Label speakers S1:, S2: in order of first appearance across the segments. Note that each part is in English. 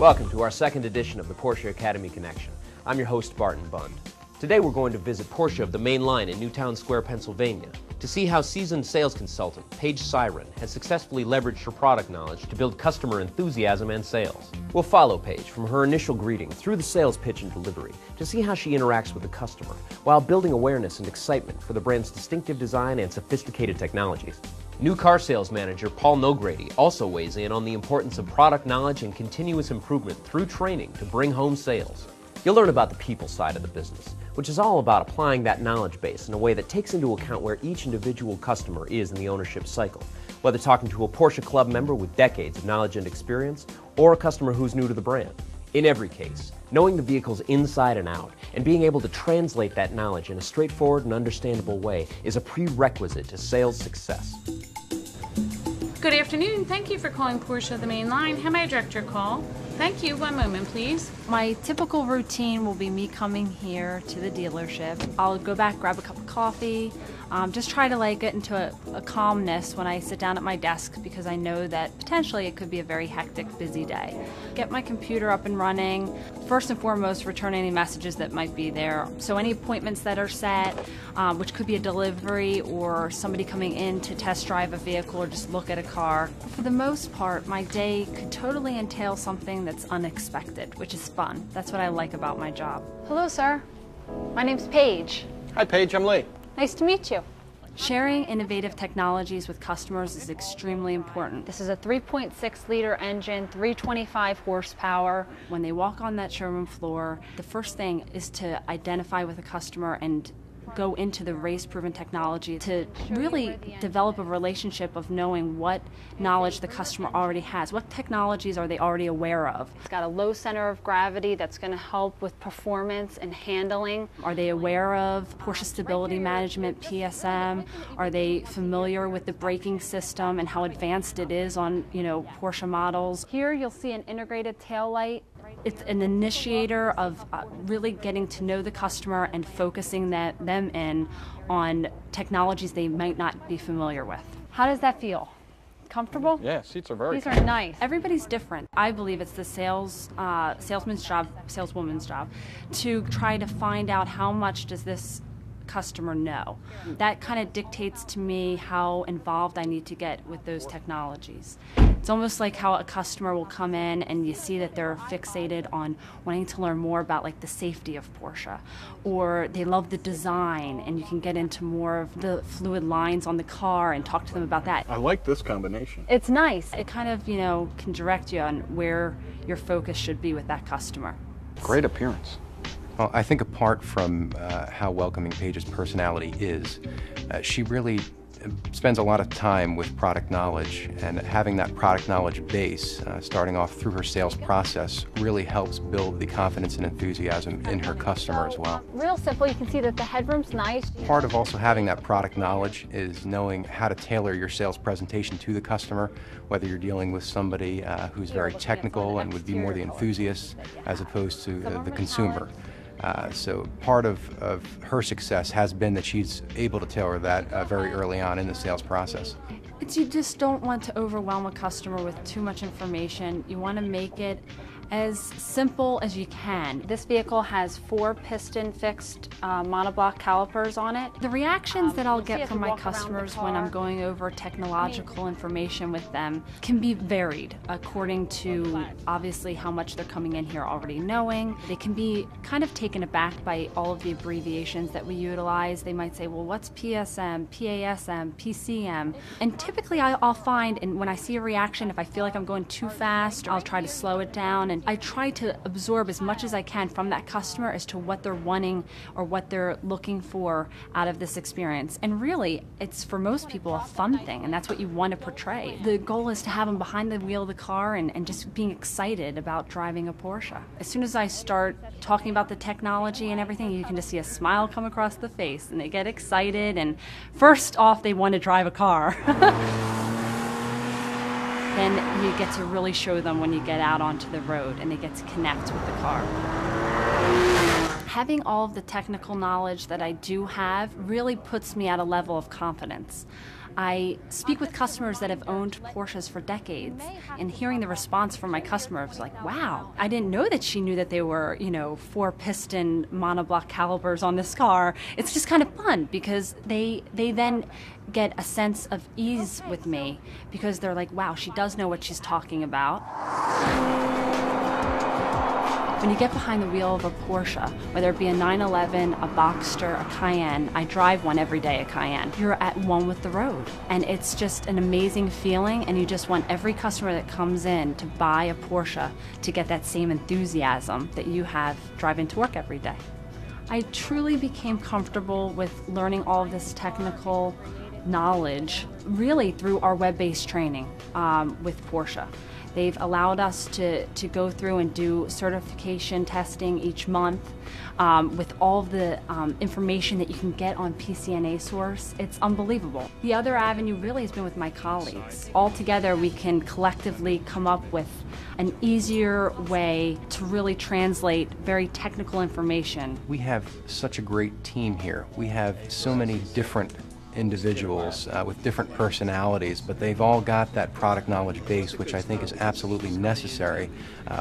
S1: Welcome to our second edition of the Porsche Academy Connection. I'm your host, Barton Bund. Today we're going to visit Porsche of the Main Line in Newtown Square, Pennsylvania, to see how seasoned sales consultant Paige Siren has successfully leveraged her product knowledge to build customer enthusiasm and sales. We'll follow Paige from her initial greeting through the sales pitch and delivery to see how she interacts with the customer while building awareness and excitement for the brand's distinctive design and sophisticated technologies. New car sales manager Paul Nogrady also weighs in on the importance of product knowledge and continuous improvement through training to bring home sales. You'll learn about the people side of the business, which is all about applying that knowledge base in a way that takes into account where each individual customer is in the ownership cycle, whether talking to a Porsche Club member with decades of knowledge and experience or a customer who's new to the brand. In every case, knowing the vehicles inside and out and being able to translate that knowledge in a straightforward and understandable way is a prerequisite to sales success.
S2: Good afternoon. Thank you for calling Porsche of the Main Line. How may I direct your call? Thank you. One moment, please.
S3: My typical routine will be me coming here to the dealership. I'll go back, grab a cup of coffee, just try to get into a calmness when I sit down at my desk because I know that potentially it could be a very hectic, busy day. Get my computer up and running. First and foremost, return any messages that might be there. So any appointments that are set, which could be a delivery or somebody coming in to test drive a vehicle or just look at a car. For the most part, my day could totally entail something that's unexpected, which is fun. That's what I like about my job.
S4: Hello, sir. My name's Paige.
S5: Hi, Paige. I'm Lee.
S4: Nice to meet you.
S3: Sharing innovative technologies with customers is extremely important.
S4: This is a 3.6-liter engine, 325 horsepower.
S3: When they walk on that showroom floor, the first thing is to identify with a customer and go into the race-proven technology to really develop a relationship of knowing what knowledge the customer already has. What technologies are they already aware of?
S4: It's got a low center of gravity that's going to help with performance and handling.
S3: Are they aware of Porsche Stability Management, PSM? Are they familiar with the braking system and how advanced it is on, Porsche models?
S4: Here you'll see an integrated taillight.
S3: It's an initiator of really getting to know the customer and focusing them in on technologies they might not be familiar with.
S4: How does that feel? Comfortable?
S5: Yeah, seats are very
S4: These are nice.
S3: Everybody's different. I believe it's the salesman's job, saleswoman's job, to try to find out how much does this customer know. That kind of dictates to me how involved I need to get with those technologies. It's almost like how a customer will come in and you see that they're fixated on wanting to learn more about the safety of Porsche, or they love the design and you can get into more of the fluid lines on the car and talk to them about that.
S5: I like this combination.
S4: It's nice.
S3: It kind of, can direct you on where your focus should be with that customer.
S5: Great appearance.
S6: Well, I think apart from how welcoming Paige's personality is, she really spends a lot of time with product knowledge, and having that product knowledge base, starting off through her sales process, really helps build the confidence and enthusiasm in her customer as well.
S4: Real simple, you can see that the headroom's nice.
S6: Part of also having that product knowledge is knowing how to tailor your sales presentation to the customer, whether you're dealing with somebody who's very technical and would be more the enthusiast as opposed to the consumer. So part of her success has been that she's able to tailor that very early on in the sales process.
S3: You just don't want to overwhelm a customer with too much information. You want to make it as simple as you can.
S4: This vehicle has 4 piston fixed monoblock calipers on it.
S3: The reactions that I'll get from my customers when I'm going over technological information with them can be varied according to obviously how much they're coming in here already knowing. They can be kind of taken aback by all of the abbreviations that we utilize. They might say, well, what's PSM, PASM, PCM? And typically I'll find, and when I see a reaction, if I feel like I'm going too fast, I'll try to slow it down, and I try to absorb as much as I can from that customer as to what they're wanting or what they're looking for out of this experience. And really, it's for most people a fun thing, and that's what you want to portray. The goal is to have them behind the wheel of the car and just being excited about driving a Porsche. As soon as I start talking about the technology and everything, you can just see a smile come across the face, and they get excited, and first off, they want to drive a car. Then you get to really show them when you get out onto the road and they get to connect with the car. Having all of the technical knowledge that I do have really puts me at a level of confidence. I speak with customers that have owned Porsches for decades, and hearing the response from my customers like, wow, I didn't know that she knew that they were, 4-piston monoblock calipers on this car. It's just kind of fun because they then get a sense of ease with me because they're like, wow, she does know what she's talking about. When you get behind the wheel of a Porsche, whether it be a 911, a Boxster, a Cayenne, I drive one every day, a Cayenne, you're at one with the road. And it's just an amazing feeling, and you just want every customer that comes in to buy a Porsche to get that same enthusiasm that you have driving to work every day. I truly became comfortable with learning all of this technical knowledge really through our web-based training with Porsche. They've allowed us to go through and do certification testing each month with all of the information that you can get on PCNA Source. It's unbelievable. The other avenue really has been with my colleagues. All together we can collectively come up with an easier way to really translate very technical information.
S6: We have such a great team here. We have so many different individuals with different personalities, but they've all got that product knowledge base, which I think is absolutely necessary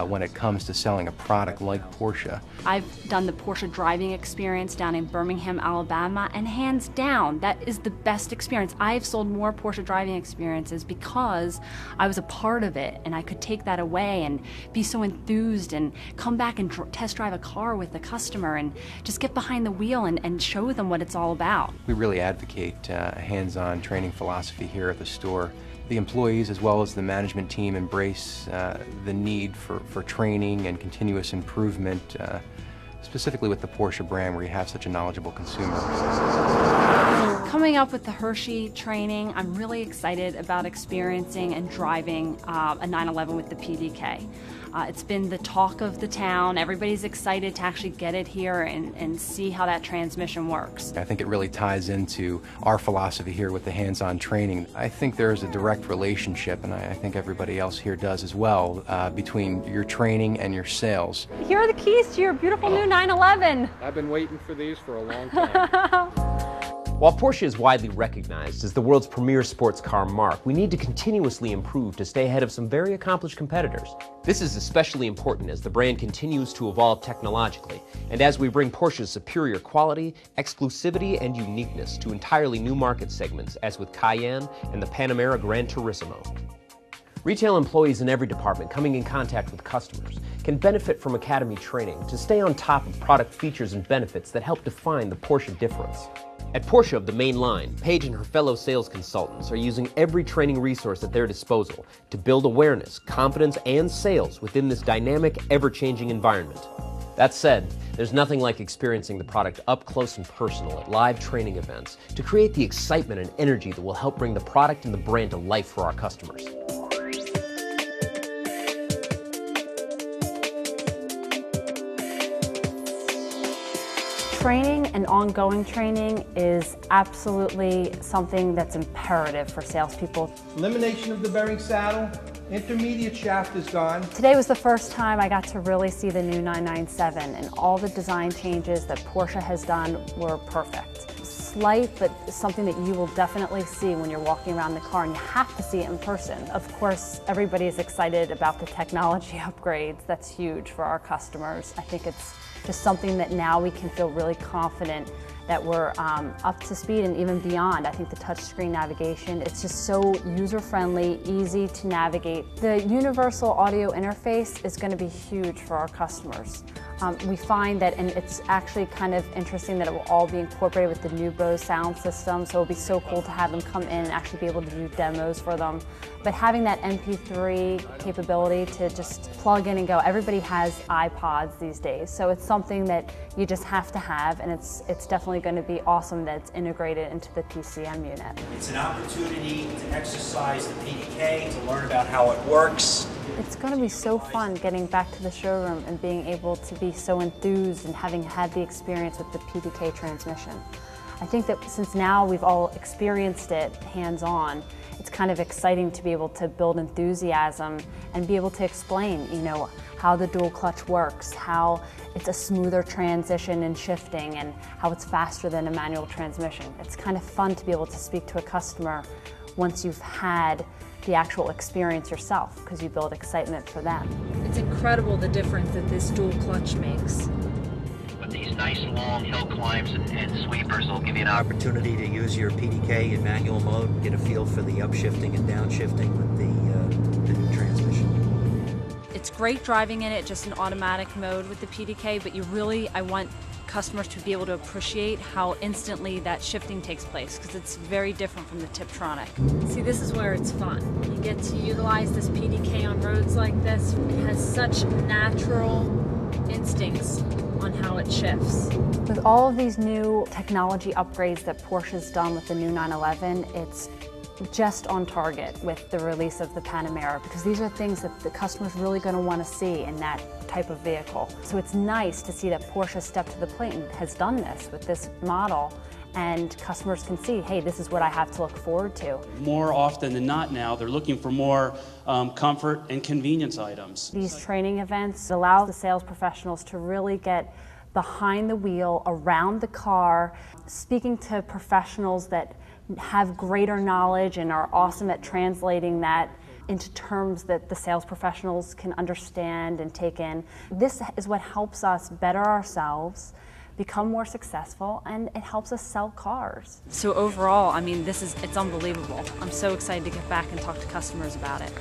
S6: when it comes to selling a product like Porsche.
S3: I've done the Porsche driving experience down in Birmingham, Alabama, and hands down, that is the best experience. I've sold more Porsche driving experiences because I was a part of it, and I could take that away and be so enthused and come back and test drive a car with the customer and just get behind the wheel and show them what it's all about.
S6: We really advocate a hands-on training philosophy here at the store. The employees as well as the management team embrace the need for training and continuous improvement, specifically with the Porsche brand where you have such a knowledgeable consumer.
S3: Coming up with the Hershey training, I'm really excited about experiencing and driving a 911 with the PDK. It's been the talk of the town. Everybody's excited to actually get it here and see how that transmission works.
S6: I think it really ties into our philosophy here with the hands-on training. I think there's a direct relationship, and I think everybody else here does as well, between your training and your sales.
S4: Here are the keys to your beautiful new 911.
S5: I've been waiting for these for a long time.
S1: While Porsche is widely recognized as the world's premier sports car marque, we need to continuously improve to stay ahead of some very accomplished competitors. This is especially important as the brand continues to evolve technologically, and as we bring Porsche's superior quality, exclusivity, and uniqueness to entirely new market segments, as with Cayenne and the Panamera Gran Turismo. Retail employees in every department coming in contact with customers can benefit from Academy training to stay on top of product features and benefits that help define the Porsche difference. At Porsche of the main line, Paige and her fellow sales consultants are using every training resource at their disposal to build awareness, confidence, and sales within this dynamic, ever-changing environment. That said, there's nothing like experiencing the product up close and personal at live training events to create the excitement and energy that will help bring the product and the brand to life for our customers.
S4: Training and ongoing training is absolutely something that's imperative for salespeople.
S7: Elimination of the bearing saddle, intermediate shaft is gone.
S4: Today was the first time I got to really see the new 997, and all the design changes that Porsche has done were perfect. Slight, but something that you will definitely see when you're walking around the car, and you have to see it in person. Of course, everybody is excited about the technology upgrades. That's huge for our customers. I think it's just something that now we can feel really confident that we're up to speed and even beyond. I think the touchscreen navigation, it's just so user-friendly, easy to navigate. The universal audio interface is going to be huge for our customers. We find that, and it's actually kind of interesting that it will all be incorporated with the new Bose sound system, so it'll be so cool to have them come in and actually be able to do demos for them. But having that MP3 capability to just plug in and go, everybody has iPods these days, so it's something that you just have to have, and it's definitely going to be awesome that it's integrated into the PCM unit.
S8: It's an opportunity to exercise the PDK, to learn about how it works.
S4: It's going to be so fun getting back to the showroom and being able to be so enthused and having had the experience with the PDK transmission. I think that since now we've all experienced it hands-on, it's kind of exciting to be able to build enthusiasm and be able to explain, how the dual clutch works, how it's a smoother transition and shifting, and how it's faster than a manual transmission. It's kind of fun to be able to speak to a customer once you've had the actual experience yourself, because you build excitement for them.
S3: It's incredible the difference that this dual clutch makes.
S8: But these nice long hill climbs and sweepers will give you an opportunity to use your PDK in manual mode, get a feel for the upshifting and downshifting with the new transmission.
S3: It's great driving in it just in automatic mode with the PDK, but I want customers to be able to appreciate how instantly that shifting takes place, because it's very different from the Tiptronic. See, this is where it's fun. You get to utilize this PDK on roads like this. It has such natural instincts on how it shifts.
S4: With all of these new technology upgrades that Porsche's done with the new 911, it's just on target with the release of the Panamera, because these are things that the customer's really going to want to see in that type of vehicle. So it's nice to see that Porsche stepped to the plate and has done this with this model, and customers can see, hey, this is what I have to look forward to.
S9: More often than not now, they're looking for more comfort and convenience items.
S4: These training events allow the sales professionals to really get behind the wheel, around the car, speaking to professionals that have greater knowledge and are awesome at translating that into terms that the sales professionals can understand and take in. This is what helps us better ourselves, become more successful, and it helps us sell cars.
S3: So overall, it's unbelievable. I'm so excited to get back and talk to customers about it.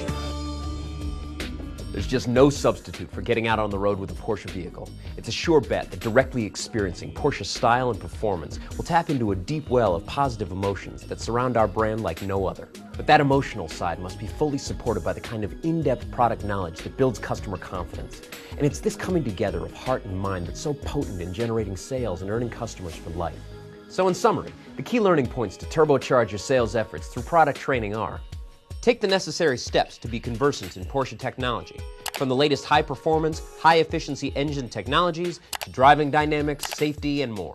S1: There's just no substitute for getting out on the road with a Porsche vehicle. It's a sure bet that directly experiencing Porsche's style and performance will tap into a deep well of positive emotions that surround our brand like no other. But that emotional side must be fully supported by the kind of in-depth product knowledge that builds customer confidence. And it's this coming together of heart and mind that's so potent in generating sales and earning customers for life. So in summary, the key learning points to turbocharge your sales efforts through product training are: take the necessary steps to be conversant in Porsche technology, from the latest high-performance, high-efficiency engine technologies to driving dynamics, safety, and more.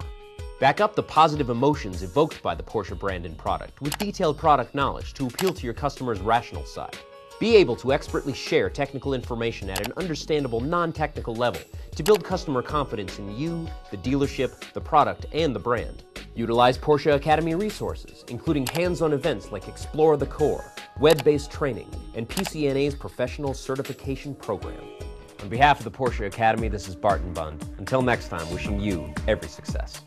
S1: Back up the positive emotions evoked by the Porsche brand and product with detailed product knowledge to appeal to your customer's rational side. Be able to expertly share technical information at an understandable, non-technical level to build customer confidence in you, the dealership, the product, and the brand. Utilize Porsche Academy resources, including hands-on events like Explore the Core, web-based training, and PCNA's professional certification program. On behalf of the Porsche Academy, this is Barton Bund. Until next time, wishing you every success.